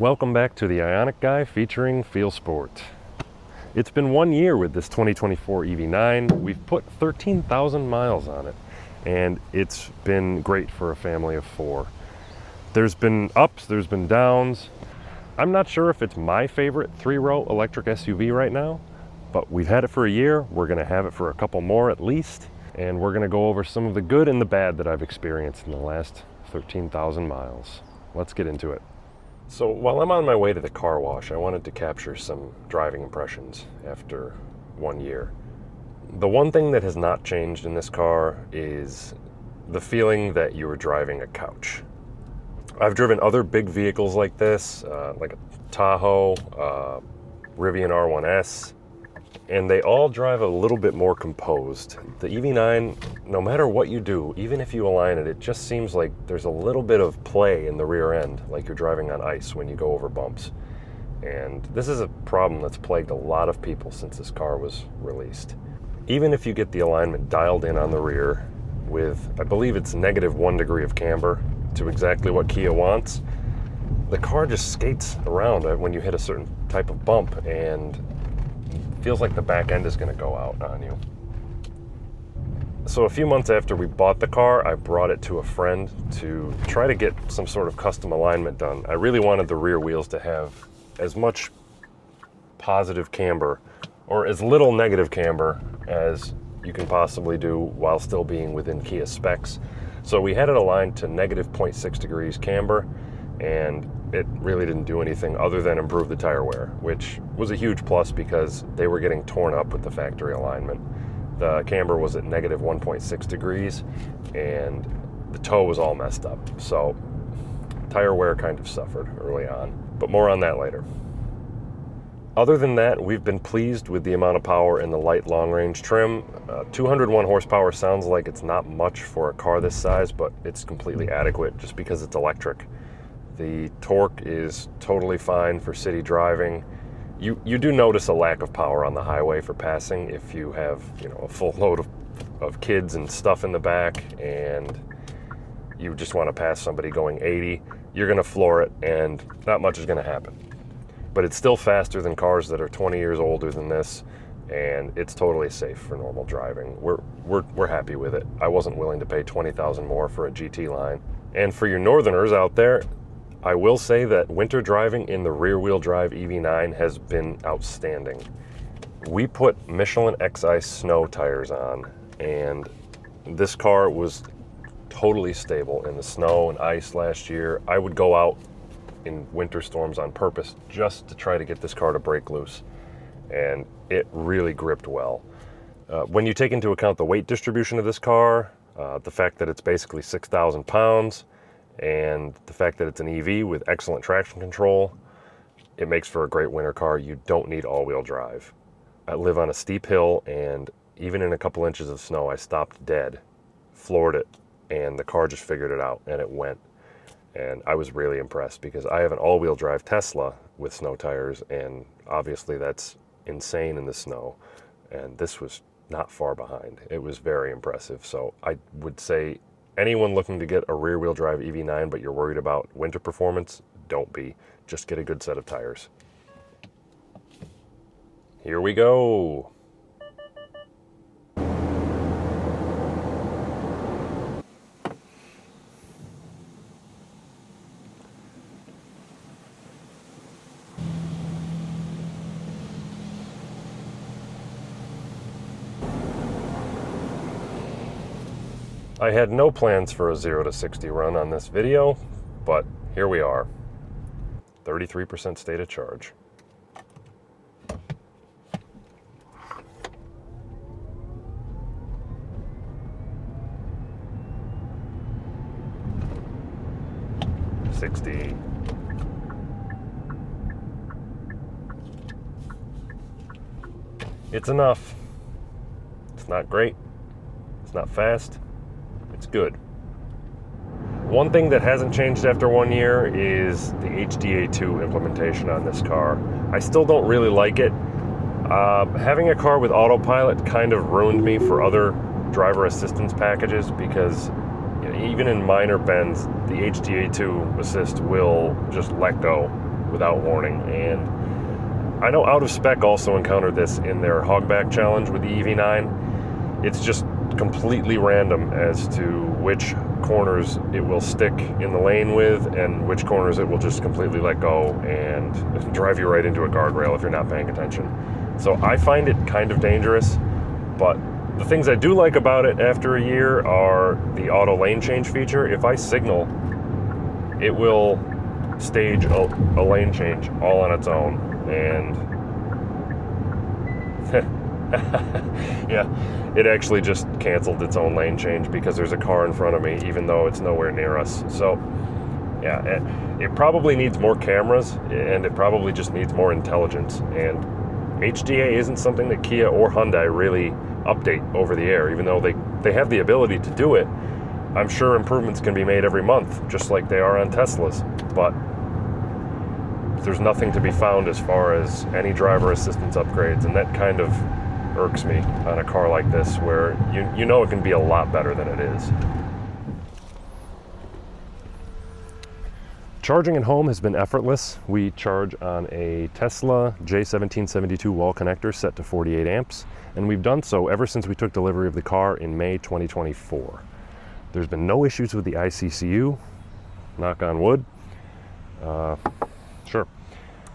Welcome back to the Ioniq Guy featuring Feel Sport. It's been 1 year with this 2024 EV9. We've put 13,000 miles on it, and it's been great for a family of four. There's been ups, there's been downs. I'm not sure if it's my favorite three-row electric SUV right now, but we've had it for a year. We're gonna have it for a couple more at least, and we're gonna go over some of the good and the bad that I've experienced in the last 13,000 miles. Let's get into it. So while I'm on my way to the car wash, I wanted to capture some driving impressions after 1 year. The one thing that has not changed in this car is the feeling that you were driving a couch. I've driven other big vehicles like this, like a Tahoe, Rivian R1S, and they all drive a little bit more composed. The EV9, no matter what you do, even if you align it, it just seems like there's a little bit of play in the rear end, like you're driving on ice when you go over bumps. And this is a problem that's plagued a lot of people since this car was released. Even if you get the alignment dialed in on the rear with, I believe it's -1 degree of camber to exactly what Kia wants, the car just skates around when you hit a certain type of bump, and feels like the back end is going to go out on you. So a few months after we bought the car, I brought it to a friend to try to get some sort of custom alignment done. I really wanted the rear wheels to have as much positive camber or as little negative camber as you can possibly do while still being within Kia specs. So we had it aligned to -0.6 degrees camber, and it really didn't do anything other than improve the tire wear, which was a huge plus because they were getting torn up with the factory alignment. The camber was at -1.6 degrees and the toe was all messed up. So tire wear kind of suffered early on, but more on that later. Other than that, we've been pleased with the amount of power in the light long-range trim. 201 horsepower sounds like it's not much for a car this size, but it's completely adequate just because it's electric. The torque is totally fine for city driving. You do notice a lack of power on the highway for passing if you have, a full load of kids and stuff in the back and you just want to pass somebody going 80. You're going to floor it and not much is going to happen. But it's still faster than cars that are 20 years older than this, and it's totally safe for normal driving. We're happy with it. I wasn't willing to pay $20,000 more for a GT line. And for your northerners out there, I will say that winter driving in the rear-wheel drive EV9 has been outstanding. We put Michelin X-Ice snow tires on, and this car was totally stable in the snow and ice last year. I would go out in winter storms on purpose just to try to get this car to break loose, and it really gripped well. When you take into account the weight distribution of this car, the fact that it's basically 6,000 pounds, and the fact that it's an EV with excellent traction control, it makes for a great winter car. You don't need all-wheel drive. I live on a steep hill, and even in a couple inches of snow, I stopped dead, floored it, and the car just figured it out, and it went. And I was really impressed because I have an all-wheel drive Tesla with snow tires, and obviously that's insane in the snow, and this was not far behind. It was very impressive. So I would say anyone looking to get a rear-wheel drive EV9 but you're worried about winter performance, don't be. Just get a good set of tires. Here we go. I had no plans for a 0 to 60 run on this video, but here we are. 33% state of charge. $60. It's enough. It's not great. It's not fast. It's good. One thing that hasn't changed after 1 year is the HDA2 implementation on this car. I still don't really like it. Having a car with autopilot kind of ruined me for other driver assistance packages because even in minor bends, the HDA2 assist will just let go without warning. And I know Out of Spec also encountered this in their hogback challenge with the EV9. It's just completely random as to which corners it will stick in the lane with and which corners it will just completely let go and drive you right into a guardrail if you're not paying attention. So I find it kind of dangerous, but the things I do like about it after a year are the auto lane change feature. If I signal, it will stage a lane change all on its own. And yeah, it actually just canceled its own lane change because there's a car in front of me, even though it's nowhere near us. So yeah, it probably needs more cameras, and it probably just needs more intelligence. And HDA isn't something that Kia or Hyundai really update over the air, even though they have the ability to do it. I'm sure improvements can be made every month, just like they are on Teslas, but there's nothing to be found as far as any driver assistance upgrades, and that kind of irks me on a car like this, where you know it can be a lot better than it is. Charging at home has been effortless. We charge on a Tesla J1772 wall connector set to 48 amps, and we've done so ever since we took delivery of the car in May 2024. There's been no issues with the ICCU, knock on wood. Sure.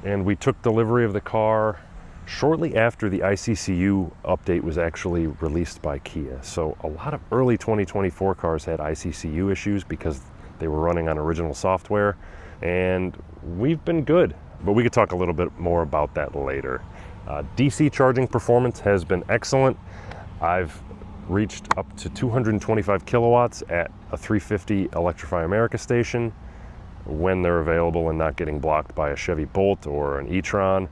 And we took delivery of the car shortly after the ICCU update was actually released by Kia. So a lot of early 2024 cars had ICCU issues because they were running on original software, and we've been good. But we could talk a little bit more about that later. DC charging performance has been excellent. I've reached up to 225 kilowatts at a 350 Electrify America station when they're available and not getting blocked by a Chevy Bolt or an e-tron.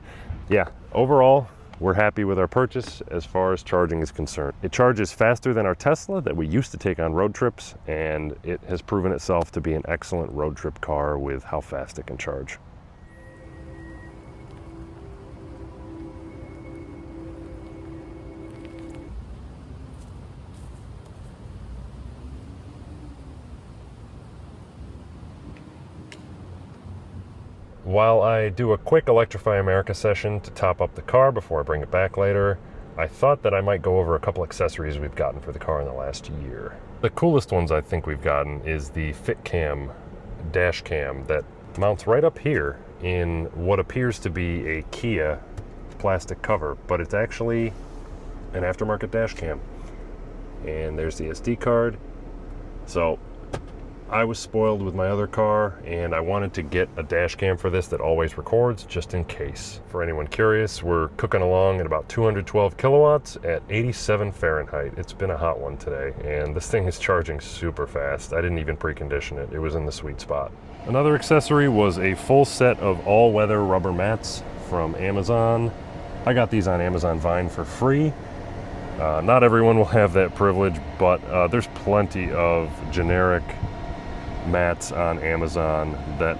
Yeah, overall, we're happy with our purchase as far as charging is concerned. It charges faster than our Tesla that we used to take on road trips, and it has proven itself to be an excellent road trip car with how fast it can charge. While I do a quick Electrify America session to top up the car before I bring it back later, I thought that I might go over a couple accessories we've gotten for the car in the last year. The coolest ones I think we've gotten is the FitCam dash cam that mounts right up here in what appears to be a Kia plastic cover, but it's actually an aftermarket dash cam. And there's the SD card. So I was spoiled with my other car, and I wanted to get a dash cam for this that always records, just in case. For anyone curious, we're cooking along at about 212 kilowatts at 87 Fahrenheit. It's been a hot one today, and this thing is charging super fast. I didn't even precondition it. It was in the sweet spot. Another accessory was a full set of all-weather rubber mats from Amazon. I got these on Amazon Vine for free. Not everyone will have that privilege, but there's plenty of generic mats on Amazon that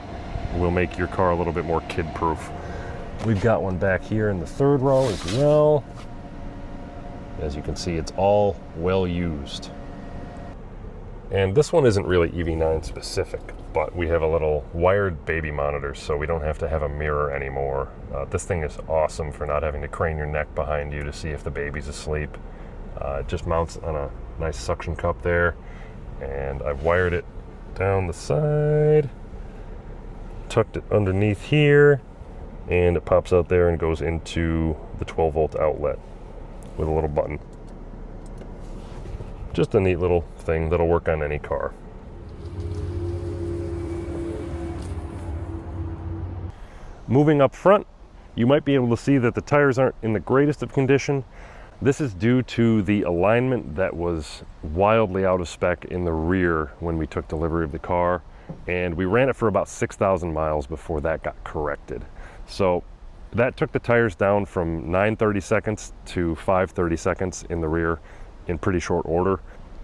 will make your car a little bit more kid-proof. We've got one back here in the third row as well. As you can see, it's all well used. And this one isn't really EV9 specific, but we have a little wired baby monitor, so we don't have to have a mirror anymore. This thing is awesome for not having to crane your neck behind you to see if the baby's asleep. It just mounts on a nice suction cup there, and I've wired it down the side, tucked it underneath here, and it pops out there and goes into the 12-volt outlet with a little button. Just a neat little thing that'll work on any car. Moving up front, you might be able to see that the tires aren't in the greatest of condition. This is due to the alignment that was wildly out of spec in the rear when we took delivery of the car, and we ran it for about 6,000 miles before that got corrected. So that took the tires down from 9/30 seconds to 5/30 seconds in the rear in pretty short order.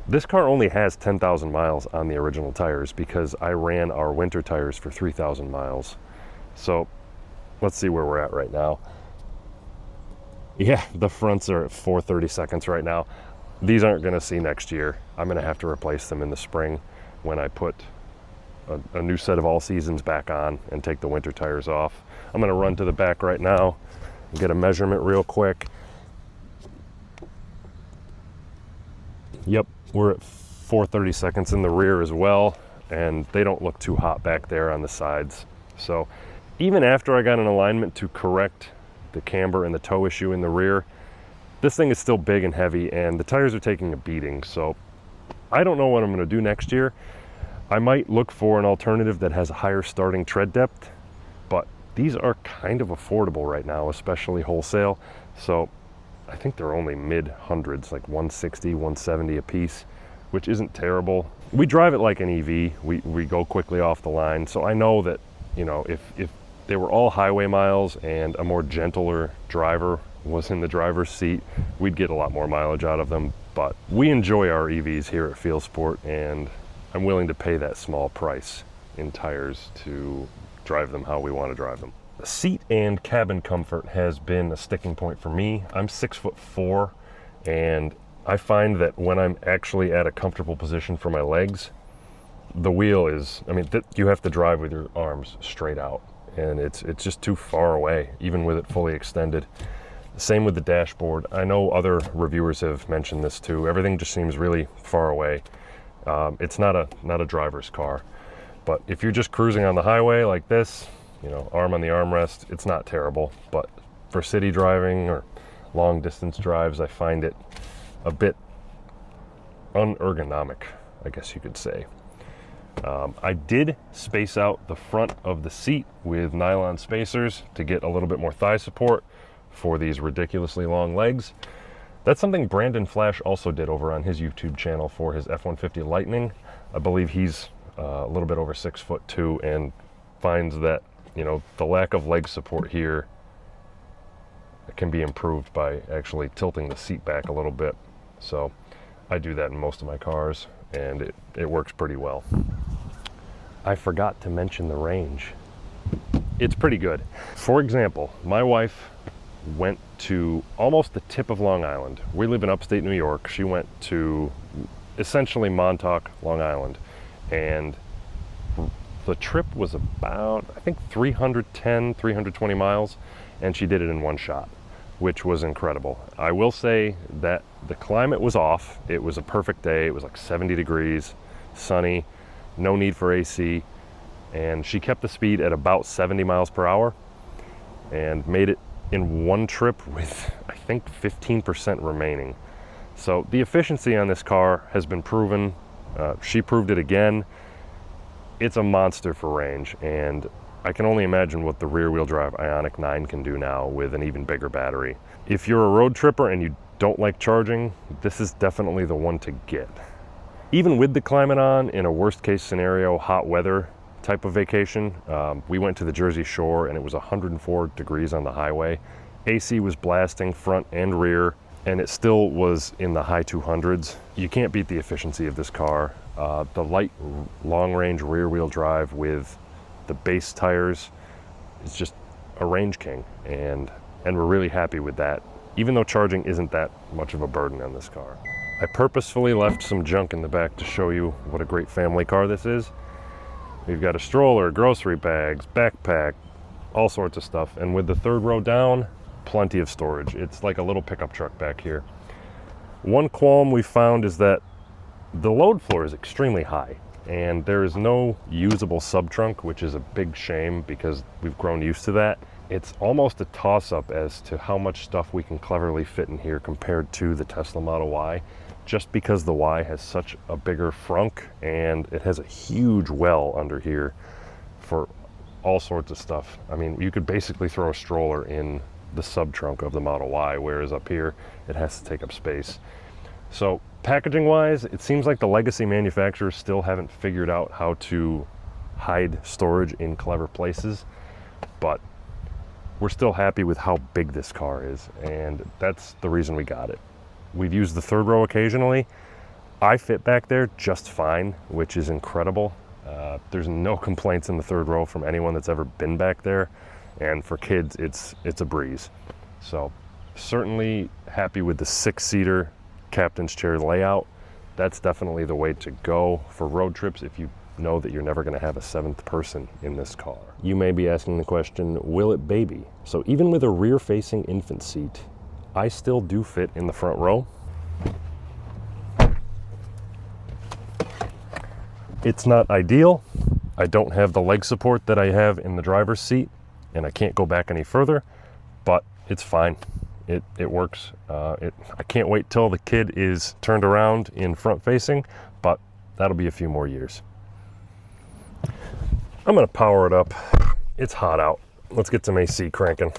This car only has 10,000 miles on the original tires because I ran our winter tires for 3,000 miles. So let's see where we're at right now. Yeah, the fronts are at 4/30 seconds right now. These aren't going to see next year. I'm going to have to replace them in the spring when I put a new set of all seasons back on and take the winter tires off. I'm gonna run to the back right now and get a measurement real quick. Yep, we're at 4/32 in the rear as well, and they don't look too hot back there on the sides. So even after I got an alignment to correct the camber and the toe issue in the rear, this thing is still big and heavy, and the tires are taking a beating. So I don't know what I'm gonna do next year. I might look for an alternative that has a higher starting tread depth, but these are kind of affordable right now, especially wholesale. So I think they're only mid hundreds, like 160, 170 a piece, which isn't terrible. We drive it like an EV. We go quickly off the line. So I know that, you know, if they were all highway miles and a more gentler driver was in the driver's seat, we'd get a lot more mileage out of them. But we enjoy our EVs here at Field Sport, and I'm willing to pay that small price in tires to drive them how we want to drive them. The seat and cabin comfort has been a sticking point for me. I'm 6'4", and I find that when I'm actually at a comfortable position for my legs, the wheel is, I mean, you have to drive with your arms straight out, and it's just too far away, even with it fully extended. Same with the dashboard. I know other reviewers have mentioned this too. Everything just seems really far away. It's not a driver's car, but if you're just cruising on the highway like this, you know, arm on the armrest, it's not terrible. But for city driving or long distance drives, I find it a bit unergonomic, I guess you could say. I did space out the front of the seat with nylon spacers to get a little bit more thigh support for these ridiculously long legs. That's something Brandon Flash also did over on his YouTube channel for his F-150 Lightning. I believe he's a little bit over 6'2", and finds that, you know, the lack of leg support here can be improved by actually tilting the seat back a little bit. So I do that in most of my cars, and it works pretty well. I forgot to mention the range. It's pretty good. For example, my wife went to almost the tip of Long Island. We live in upstate New York. She went to essentially Montauk, Long Island, and the trip was about, I think, 310, 320 miles, and she did it in one shot, which was incredible. I will say that the climate was off. It was a perfect day. It was like 70 degrees, sunny, no need for AC, and she kept the speed at about 70 miles per hour and made it in one trip with, I think, 15% remaining. So the efficiency on this car has been proven. She proved it again. It's a monster for range, and I can only imagine what the rear-wheel drive Ioniq 9 can do now with an even bigger battery. If you're a road tripper and you don't like charging, this is definitely the one to get. Even with the climate on, in a worst-case scenario, hot weather type of vacation, we went to the Jersey Shore and it was 104 degrees on the highway. AC was blasting front and rear, and it still was in the high 200s. You can't beat the efficiency of this car. The light long-range rear-wheel drive with the base tires is just a range king, and we're really happy with that, even though charging isn't that much of a burden on this car. I purposefully left some junk in the back to show you what a great family car this is. We've got a stroller, grocery bags, backpack, all sorts of stuff, and with the third row down, plenty of storage. It's like a little pickup truck back here. One qualm we found is that the load floor is extremely high, and there is no usable sub-trunk, which is a big shame because we've grown used to that. It's almost a toss-up as to how much stuff we can cleverly fit in here compared to the Tesla Model Y, just because the Y has such a bigger frunk and it has a huge well under here for all sorts of stuff. I mean, you could basically throw a stroller in the sub-trunk of the Model Y, whereas up here it has to take up space. So packaging wise, it seems like the legacy manufacturers still haven't figured out how to hide storage in clever places, but we're still happy with how big this car is, and that's the reason we got it. We've used the third row occasionally. I fit back there just fine, which is incredible. There's no complaints in the third row from anyone that's ever been back there, and for kids it's a breeze. So certainly happy with the 6-seater captain's chair layout. That's definitely the way to go for road trips if you know that you're never going to have a seventh person in this car. You may be asking the question, will it baby? So even with a rear-facing infant seat, I still do fit in the front row. It's not ideal. I don't have the leg support that I have in the driver's seat, and I can't go back any further, but it's fine. It works. I can't wait till the kid is turned around in front facing, but that'll be a few more years. I'm gonna power it up. It's hot out. Let's get some AC cranking.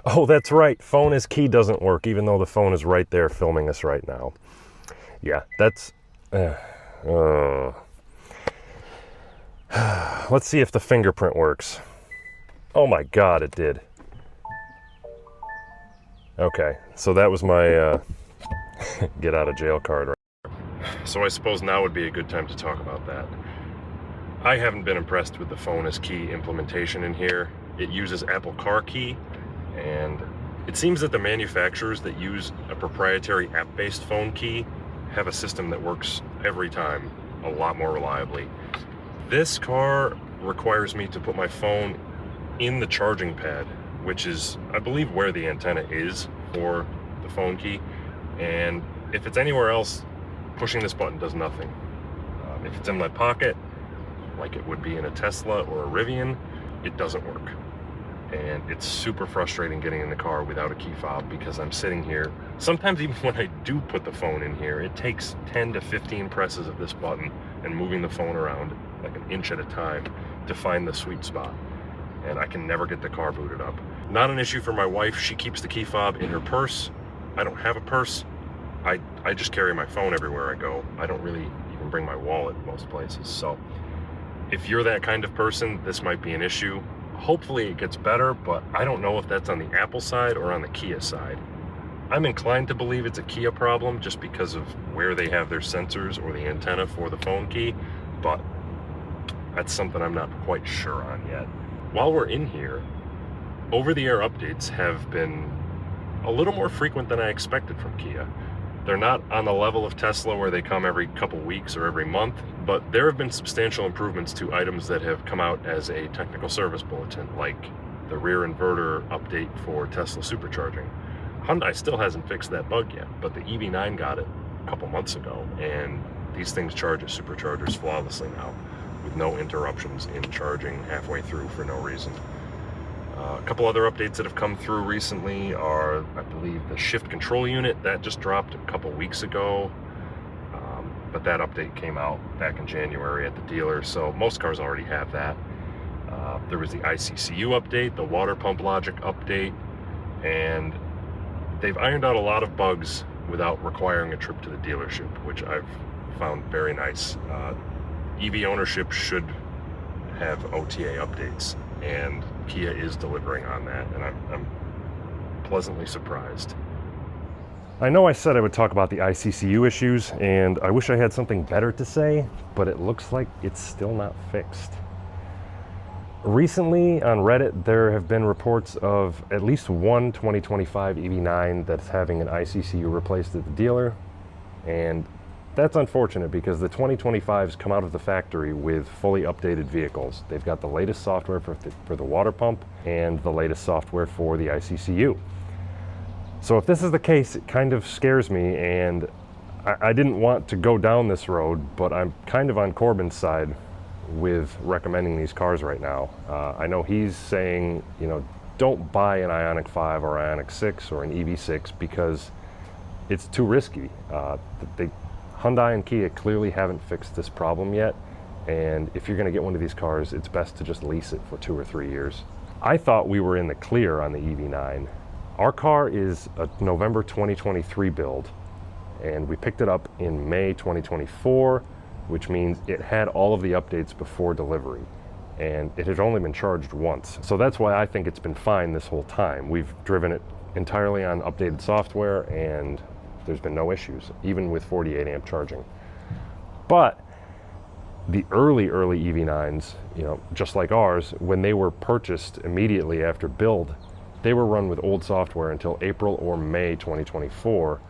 Oh, that's right. Phone as key doesn't work, even though the phone is right there filming us right now. Yeah, that's... Let's see if the fingerprint works. Oh my God, it did. Okay, so that was my get out of jail card right there. So I suppose now would be a good time to talk about that. I haven't been impressed with the phone as key implementation in here. It uses Apple Car Key, and it seems that the manufacturers that use a proprietary app-based phone key have a system that works every time a lot more reliably. This car requires me to put my phone in the charging pad, which is, I believe, where the antenna is for the phone key. And if it's anywhere else, pushing this button does nothing. If it's in my pocket, like it would be in a Tesla or a Rivian, it doesn't work. And it's super frustrating getting in the car without a key fob, because I'm sitting here. Sometimes even when I do put the phone in here, it takes 10 to 15 presses of this button and moving the phone around like an inch at a time to find the sweet spot. And I can never get the car booted up. Not an issue for my wife. She keeps the key fob in her purse. I don't have a purse. I just carry my phone everywhere I go. I don't really even bring my wallet most places. So if you're that kind of person, this might be an issue. Hopefully it gets better, but I don't know if that's on the Apple side or on the Kia side. I'm inclined to believe it's a Kia problem just because of where they have their sensors or the antenna for the phone key, but that's something I'm not quite sure on yet. While we're in here, over-the-air updates have been a little more frequent than I expected from Kia. They're not on the level of Tesla where they come every couple weeks or every month, but there have been substantial improvements to items that have come out as a technical service bulletin, like the rear inverter update for Tesla supercharging. Hyundai still hasn't fixed that bug yet, but the EV9 got it a couple months ago, and these things charge as superchargers flawlessly now, with no interruptions in charging halfway through for no reason. A couple other updates that have come through recently are, I believe, the shift control unit. That just dropped a couple weeks ago, but that update came out back in January at the dealer, so most cars already have that. There was the ICCU update, the water pump logic update, and they've ironed out a lot of bugs without requiring a trip to the dealership, which I've found very nice. EV ownership should have OTA updates, and Kia is delivering on that, and I'm pleasantly surprised. I know I said I would talk about the ICCU issues, and I wish I had something better to say, but it looks like it's still not fixed. Recently on Reddit, there have been reports of at least one 2025 EV9 that's having an ICCU replaced at the dealer, and that's unfortunate because the 2025s come out of the factory with fully updated vehicles. They've got the latest software for the water pump and the latest software for the ICCU. So if this is the case, it kind of scares me, and I didn't want to go down this road, but I'm kind of on Corbin's side with recommending these cars right now. I know he's saying, you know, don't buy an Ioniq 5 or Ioniq 6 or an EV6 because it's too risky. Hyundai and Kia clearly haven't fixed this problem yet, and if you're going to get one of these cars, it's best to just lease it for 2 or 3 years. I thought we were in the clear on the EV9. Our car is a November 2023 build, and we picked it up in May 2024, which means it had all of the updates before delivery, and it had only been charged once. So that's why I think it's been fine this whole time. We've driven it entirely on updated software, and there's been no issues, even with 48 amp charging. But the early EV9s, you know, just like ours, when they were purchased immediately after build, they were run with old software until April or May 2024,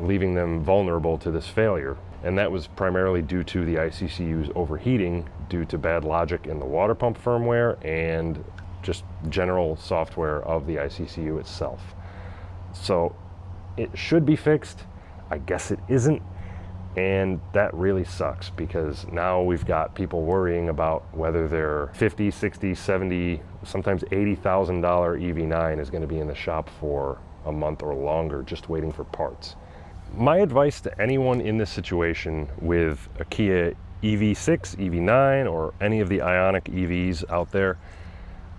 leaving them vulnerable to this failure. And that was primarily due to the ICCUs overheating due to bad logic in the water pump firmware and just general software of the ICCU itself. So it should be fixed. I guess it isn't. And that really sucks, because now we've got people worrying about whether their $50, $60, $70, sometimes $80,000 EV9 is going to be in the shop for a month or longer just waiting for parts. My advice to anyone in this situation with a Kia EV6, EV9, or any of the Ioniq EVs out there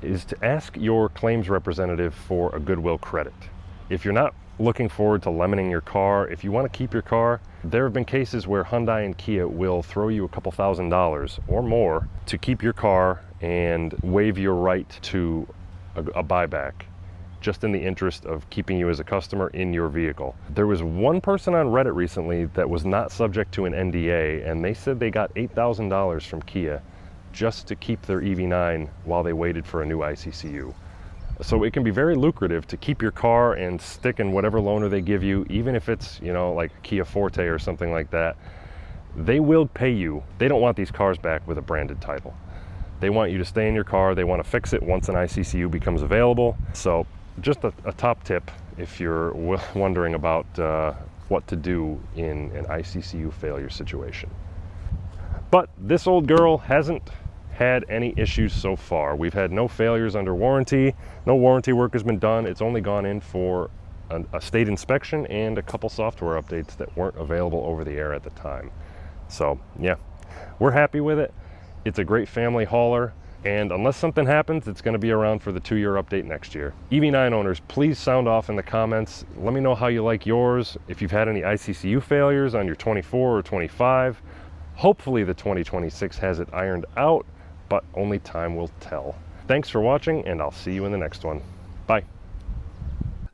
is to ask your claims representative for a goodwill credit. If you're not looking forward to lemoning your car, if you want to keep your car, there have been cases where Hyundai and Kia will throw you a couple $1,000s or more to keep your car and waive your right to a buyback, just in the interest of keeping you as a customer in your vehicle. There was one person on Reddit recently that was not subject to an NDA, and they said they got $8,000 from Kia just to keep their EV9 while they waited for a new ICCU. So it can be very lucrative to keep your car and stick in whatever loaner they give you, even if it's, you know, like Kia Forte or something like that. They will pay you. They don't want these cars back with a branded title. They want you to stay in your car. They want to fix it once an ICCU becomes available. So just a top tip if you're wondering about what to do in an ICCU failure situation. But this old girl hasn't had any issues so far. We've had no failures under warranty. No warranty work has been done. It's only gone in for a state inspection and a couple software updates that weren't available over the air at the time. So yeah, we're happy with it. It's a great family hauler, and unless something happens, it's going to be around for the 2-year update next year. EV9 owners, please sound off in the comments. Let me know how you like yours. If you've had any ICCU failures on your 24 or 25, hopefully the 2026 has it ironed out, but only time will tell. Thanks for watching, and I'll see you in the next one. Bye.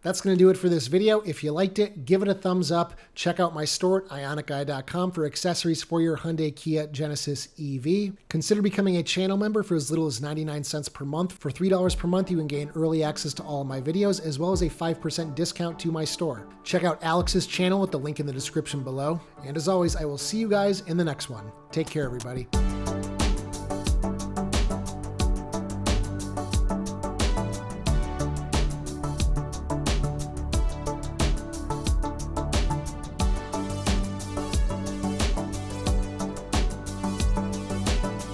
That's going to do it for this video. If you liked it, give it a thumbs up. Check out my store at ioniqguy.com for accessories for your Hyundai, Kia, Genesis EV. Consider becoming a channel member for as little as 99 cents per month. For $3 per month, you can gain early access to all of my videos, as well as a 5% discount to my store. Check out Alex's channel with the link in the description below. And as always, I will see you guys in the next one. Take care, everybody.